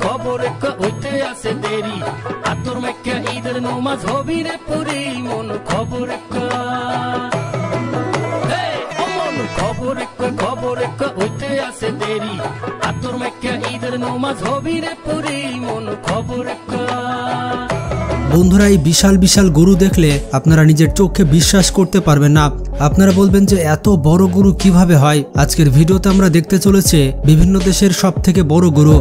খবর হইতে আছে দেরি আতর মেকা ঈদের নমাজ হবি রে পুরি মন খবর খবর হইতে আছে দেরি আতর মেকা ঈদের নমাজ হবি রে পুরি মন খবর। বন্ধুরা, এই বিশাল বিশাল গরু দেখলে আপনারা নিজের চোখে বিশ্বাস করতে পারবেন না। আপনারা বলবেন যে এত বড় গরু কিভাবে হয়। আজকের ভিডিওতে আমরা দেখতে চলেছে বিভিন্ন দেশের সবথেকে বড় গরু।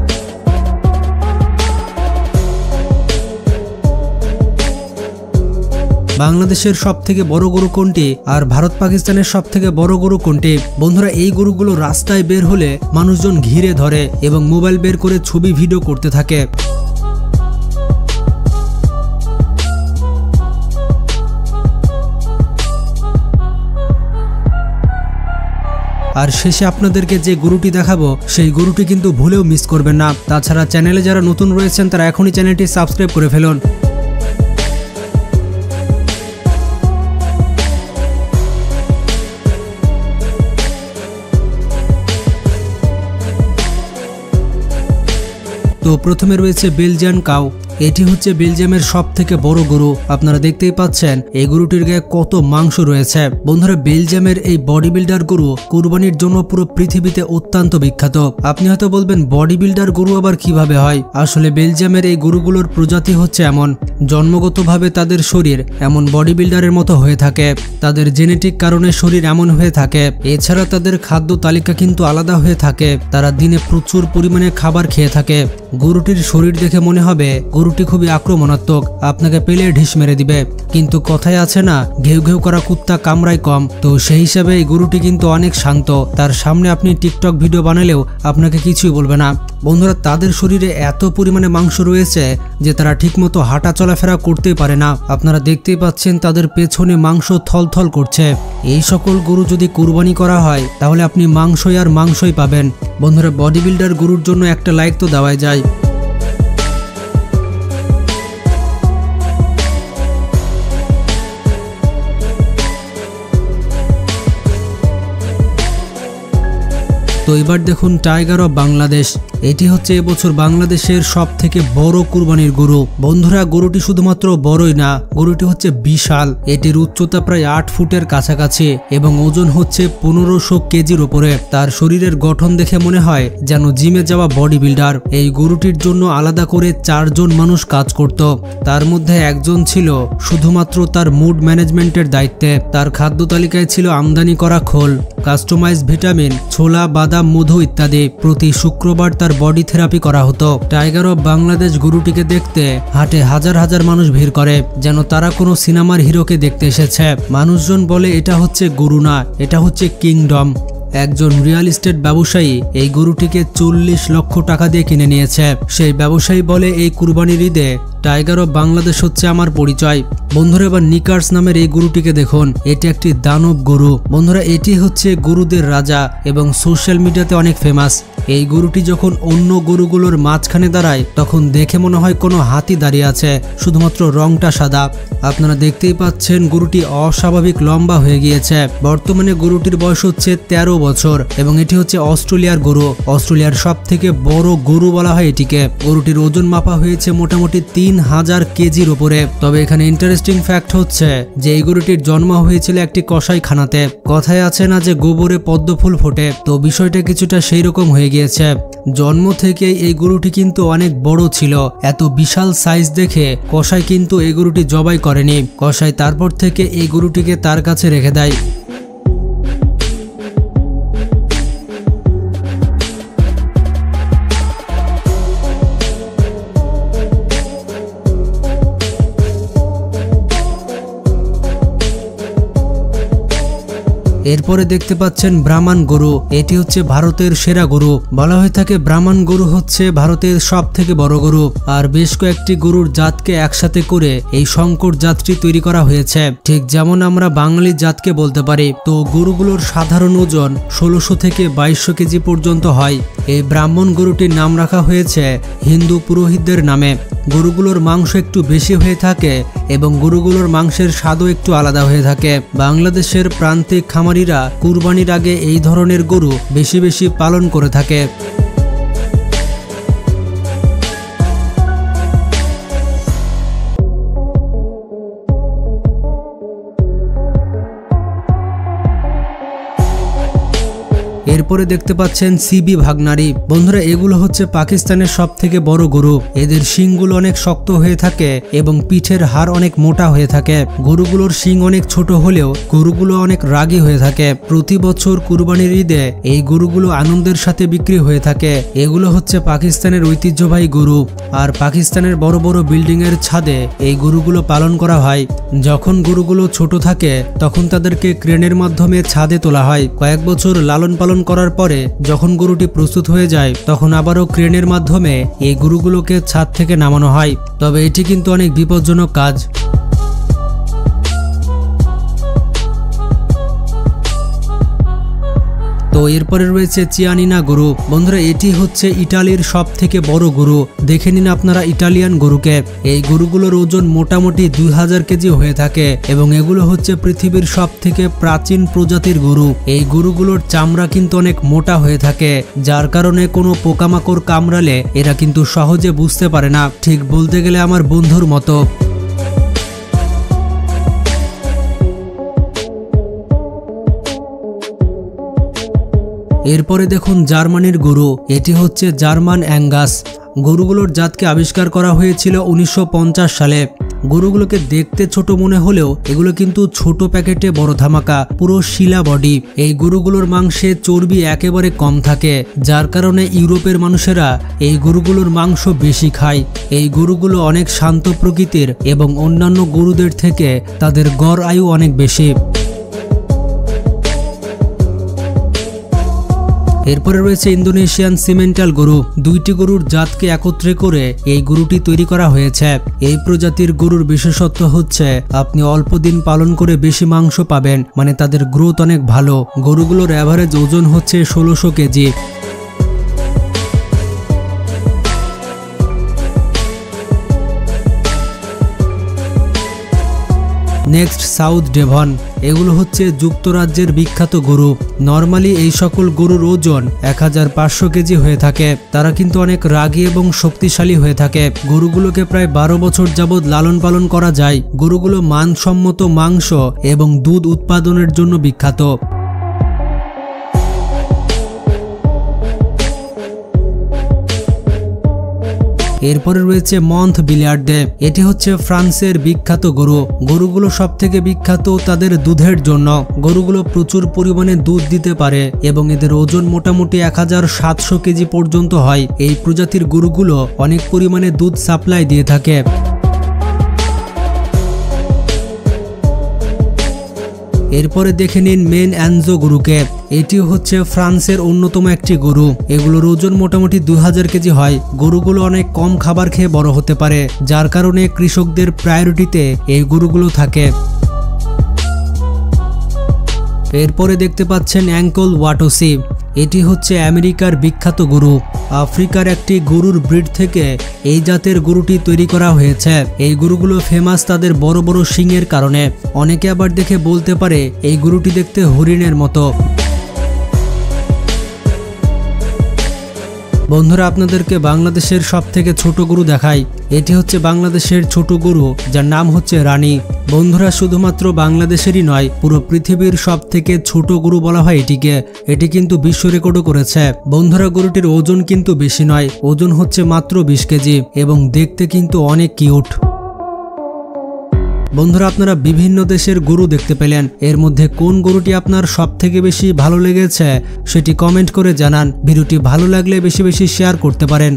বাংলাদেশের সবথেকে বড় গরু কোনটি আর ভারত পাকিস্তানের সবথেকে বড় গরু কোনটি? বন্ধুরা, এই গরুগুলো রাস্তায় বের হলে মানুষজন ঘিরে ধরে এবং মোবাইল বের করে ছবি ভিডিও করতে থাকে। আর শেষে আপনাদেরকে যে গরুটি দেখাবো সেই গরুটি কিন্তু ভুলেও মিস করবেন না। তাছাড়া চ্যানেলে যারা নতুন রয়েছেন তারা এখনই চ্যানেলটি সাবস্ক্রাইব করে ফেলুন। তো প্রথমে রয়েছে বেলজিয়ান কাউ। এটি হচ্ছে বেলজিয়ামের সবথেকে বড় গরু। আপনারা দেখতেই পাচ্ছেন এই গরুটির গায়ে কত মাংস রয়েছে। বন্ধুরা, বেলজিয়ামের এই বডি বিল্ডার গরু কুরবানির জন্য পুরো পৃথিবীতে অত্যন্ত বিখ্যাত। আপনি হয়তো বলবেন বডি বিল্ডার গরু আবার কিভাবে হয়? আসলে বেলজিয়ামের এই গরুগুলোর প্রজাতি হচ্ছে এমন, জন্মগতভাবে তাদের শরীর এমন বডি বিল্ডারের মতো হয়ে থাকে। তাদের জেনেটিক কারণে শরীর এমন হয়ে থাকে। এছাড়া তাদের খাদ্য তালিকা কিন্তু আলাদা হয়ে থাকে। তারা দিনে প্রচুর পরিমাণে খাবার খেয়ে থাকে। গরুটির শরীর দেখে মনে হবে গরুটি খুবই আক্রমণাত্মক, আপনাকে পেলে ঢিস মেরে দিবে। কিন্তু কথায় আছে না, ঘেউ ঘেউ করা কুত্তা কামড়ায় কম। তো সেই হিসাবে এই গরুটি কিন্তু অনেক শান্ত। তার সামনে আপনি টিকটক ভিডিও বানালেও আপনাকে কিছুই বলবে না। বন্ধুরা, তাদের শরীরে এত পরিমাণে মাংস রয়েছে যে তারা ঠিকমতো হাঁটা চলাফেরা করতে পারে না। আপনারা দেখতেই পাচ্ছেন তাদের পেছনে মাংস থলথল করছে। এই সকল গরু যদি কুরবানি করা হয় তাহলে আপনি মাংসই আর মাংসই পাবেন। বন্ধুরা, বডি বিল্ডার গরুর জন্য একটা লাইক তো দেওয়াই যায়। তো এবার দেখুন টাইগার অফ বাংলাদেশ। এটি হচ্ছে এবছর বাংলাদেশের সবথেকে বড় কুরবানির গরু। বন্ধুরা, গরুটি শুধুমাত্র বড়ই না, গরুটি হচ্ছে বিশাল। এটির উচ্চতা প্রায় 8 ফুটের কাছাকাছি এবং ওজন হচ্ছে 1500 কেজির উপরে। তার শরীরের গঠন দেখে মনে হয় যেন জিমে যাওয়া বডি বিল্ডার। এই গরুটির জন্য আলাদা করে 4 জন মানুষ কাজ করত। তার মধ্যে একজন ছিল শুধুমাত্র তার মুড ম্যানেজমেন্টের দায়িত্বে। তার খাদ্য তালিকায় ছিল আমদানি করা খোল, কাস্টমাইজ ভিটামিন, ছোলা, বাদাম, মধু ইত্যাদি। প্রতি শুক্রবার তার বডি থেরাপি করা হতো। টাইগার অফ বাংলাদেশ গরুটিকে দেখতে হাটে হাজার হাজার মানুষ ভিড় করে, যেন তারা কোনো সিনেমার হিরোকে দেখতে এসেছে। মানুষজন বলে এটা হচ্ছে গরু না, এটা হচ্ছে কিংডম। একজন রিয়েল এস্টেট ব্যবসায়ী এই গরুটিকে 40 লক্ষ টাকা দিয়ে কিনে নিয়েছে। সেই ব্যবসায়ী বলে এই কুরবানির ঈদে টাইগার অফ বাংলাদেশ হচ্ছে আমার পরিচয়। বন্ধুরা, এবার নিকার্স নামের এই গরুটিকে দেখুন। এটি একটি দানব গরু। বন্ধুরা, এটি হচ্ছে গরুদের রাজা এবং সোশ্যাল মিডিয়াতে অনেক ফেমাস। এই গরুটি যখন অন্য গরুগুলোর মাঝখানে দাঁড়ায় তখন দেখে মনে হয় কোনো হাতি দাঁড়িয়ে আছে, শুধুমাত্র রংটা সাদা। আপনারা দেখতেই পাচ্ছেন গরুটি অস্বাভাবিক লম্বা হয়ে গিয়েছে। বর্তমানে গরুটির বয়স হচ্ছে 13 বছর এবং এটি হচ্ছে অস্ট্রেলিয়ার গরু। অস্ট্রেলিয়ার সবথেকে বড় গরু বলা হয় এটিকে। গরুটির ওজন মাপা হয়েছে মোটামুটি 3000 কেজির উপরে। তবে এখানে ইন্টারেস্টিং ফ্যাক্ট হচ্ছে যে এই গরুটির জন্ম হয়েছিল একটি কসাইখানাতে। কথায় আছে না যে গোবরে পদ্ম ফুল ফোটে, তো বিষয়টা কিছুটা সেই রকম হয়ে গিয়েছে। জন্ম থেকেই এই গরুটি কিন্তু অনেক বড় ছিল। এত বিশাল সাইজ দেখে কসাই কিন্তু এই গরুটি জবাই করেনি। কসাই তারপর থেকে এই গরুটিকে তার কাছে রেখে দেয়। এরপরে দেখতে পাচ্ছেন ব্রাহ্মণ গরু। এটি হচ্ছে ভারতের সেরা গরু। বলা হয়ে থাকে ব্রাহ্মণ গরু হচ্ছে ভারতের সবথেকে বড় গরু। আর বেশ কয়েকটি গরুর জাতকে একসাথে করে এই সংকর জাতটি তৈরি করা হয়েছে, ঠিক যেমন আমরা বাঙালি জাতকে বলতে পারি। তো গরুগুলোর সাধারণ ওজন 1600 থেকে 2200 কেজি পর্যন্ত হয়। এই ব্রাহ্মণ গরুটির নাম রাখা হয়েছে হিন্দু পুরোহিতদের নামে। গরুগুলোর মাংস একটু বেশি হয়ে থাকে এবং গরুগুলোর মাংসের স্বাদও একটু আলাদা হয়ে থাকে। বাংলাদেশের প্রান্তিক খামারিরা কুরবানির আগে এই ধরনের গরু বেশি বেশি পালন করে থাকে। এরপরে দেখতে পাচ্ছেন সিবি ভাগনারি। বন্ধুরা এগুলো হচ্ছে পাকিস্তানের সব থেকে বড় গরু। এদের শিংগুলো অনেক শক্ত হয়ে থাকে এবং পিঠের হাড় অনেক মোটা হয়ে থাকে। গরুগুলোর শিং অনেক ছোট হলেও গরুগুলো অনেক রাগী হয়ে থাকে। প্রতি বছর কুরবানির ঈদে এই গরুগুলো আনন্দের সাথে বিক্রি হয়ে থাকে। এগুলো হচ্ছে পাকিস্তানের ঐতিহ্যবাহী গরু। আর পাকিস্তানের বড় বড় বিল্ডিং এর ছাদে এই গরুগুলো পালন করা হয়। যখন গরুগুলো ছোট থাকে তখন তাদেরকে ক্রেনের মাধ্যমে ছাদে তোলা হয়। কয়েক বছর লালন পালন করার পরে যখন গরুটি প্রস্তুত হয়ে যায় তখন আবারও ক্রেনের মাধ্যমে এই গরুগুলোকে ছাদ থেকে নামানো হয়। তবে এটি কিন্তু অনেক বিপজ্জনক কাজ। তো এরপরে রয়েছে চিয়ানিনা গরু। বন্ধুরা এটি হচ্ছে ইটালির সব থেকে বড় গরু। দেখে নিন আপনারা ইটালিয়ান গরুকে। এই গরুগুলোর ওজন মোটামুটি 2000 কেজি হয়ে থাকে এবং এগুলো হচ্ছে পৃথিবীর সব থেকে প্রাচীন প্রজাতির গরু। এই গরুগুলোর চামড়া কিন্তু অনেক মোটা হয়ে থাকে, যার কারণে কোনো পোকামাকড় কামড়ালে এরা কিন্তু সহজে বুঝতে পারে না। ঠিক বলতে গেলে আমার বন্ধুর মতো। এরপরে দেখুন জার্মানির গরু। এটি হচ্ছে জার্মান অ্যাঙ্গাস। গরুগুলোর জাতকে আবিষ্কার করা হয়েছিল 1950 সালে। গরুগুলোকে দেখতে ছোট মনে হলেও এগুলো কিন্তু ছোট প্যাকেটে বড় ধামাকা, পুরো শিলা বডি। এই গরুগুলোর মাংসে চর্বি একেবারে কম থাকে, যার কারণে ইউরোপের মানুষেরা এই গরুগুলোর মাংস বেশি খায়। এই গরুগুলো অনেক শান্ত প্রকৃতির এবং অন্যান্য গরুদের থেকে তাদের গড় আয়ু অনেক বেশি। এরপরে রয়েছে ইন্দোনেশিয়ান সিমেন্টাল গরু। দুইটি গরুর জাতকে একত্রে করে এই গরুটি তৈরি করা হয়েছে। এই প্রজাতির গরুর বিশেষত্ব হচ্ছে আপনি অল্প দিন পালন করে বেশি মাংস পাবেন, মানে তাদের গ্রোথ অনেক ভালো। গরুগুলোর অ্যাভারেজ ওজন হচ্ছে 1600 কেজি। Next south Devon. এগুলো হচ্ছে যুক্তরাজ্যের বিখ্যাত গরু। নর্মালি এই সকল গরুর ওজন 1500 কেজি হয়ে থাকে। তারা কিন্তু অনেক রাগী এবং শক্তিশালী হয়ে থাকে। গরুগুলোকে প্রায় 12 বছর যাবৎ লালন পালন করা যায়। গরুগুলো মানসম্মত মাংস এবং দুধ উৎপাদনের জন্য বিখ্যাত। এরপরে রয়েছে মন্থ বিলিয়ার্ডে। এটি হচ্ছে ফ্রান্সের বিখ্যাত গরু। গরুগুলো সব থেকে বিখ্যাত তাদের দুধের জন্য। গরুগুলো প্রচুর পরিমাণে দুধ দিতে পারে এবং এদের ওজন মোটামুটি 1700 কেজি পর্যন্ত হয়। এই প্রজাতির গরুগুলো অনেক পরিমাণে দুধ সাপ্লাই দিয়ে থাকে। এরপরে দেখে নিন মেন অ্যানজো গরুকে। এটি হচ্ছে ফ্রান্সের অন্যতম একটি গরু। এগুলোর ওজন মোটামুটি 2000 কেজি হয়। গরুগুলো অনেক কম খাবার খেয়ে বড় হতে পারে, যার কারণে কৃষকদের প্রায়োরিটিতে এই গরুগুলো থাকে। এরপরে দেখতে পাচ্ছেন অ্যাঙ্কল ওয়াটোসি। এটি হচ্ছে আমেরিকার বিখ্যাত গরু। আফ্রিকার একটি গরুর ব্রিড থেকে এই জাতের গরুটি তৈরি করা হয়েছে। এই গরুগুলো ফেমাস তাদের বড় বড় শিংয়ের কারণে। অনেকে আবার দেখে বলতে পারে এই গরুটি দেখতে হরিণের মতো। বন্ধুরা আপনাদেরকে বাংলাদেশের সব থেকে ছোট গরু দেখাই। এটি হচ্ছে বাংলাদেশের ছোট গরু, যার নাম হচ্ছে রানী। বন্ধুরা শুধুমাত্র বাংলাদেশেরই নয়, পুরো পৃথিবীর সব থেকে ছোট গরু বলা হয় এটিকে। এটি কিন্তু বিশ্ব রেকর্ডও করেছে। বন্ধুরা গরুটির ওজন কিন্তু বেশি নয়, ওজন হচ্ছে মাত্র 20 কেজি এবং দেখতে কিন্তু অনেক কিউট। বন্ধুরা আপনারা বিভিন্ন দেশের গরু দেখতে পেলেন। এর মধ্যে কোন গরুটি আপনার সব থেকে বেশি ভালো লেগেছে সেটি কমেন্ট করে জানান। ভিডিওটি ভালো লাগলে বেশি বেশি শেয়ার করতে পারেন।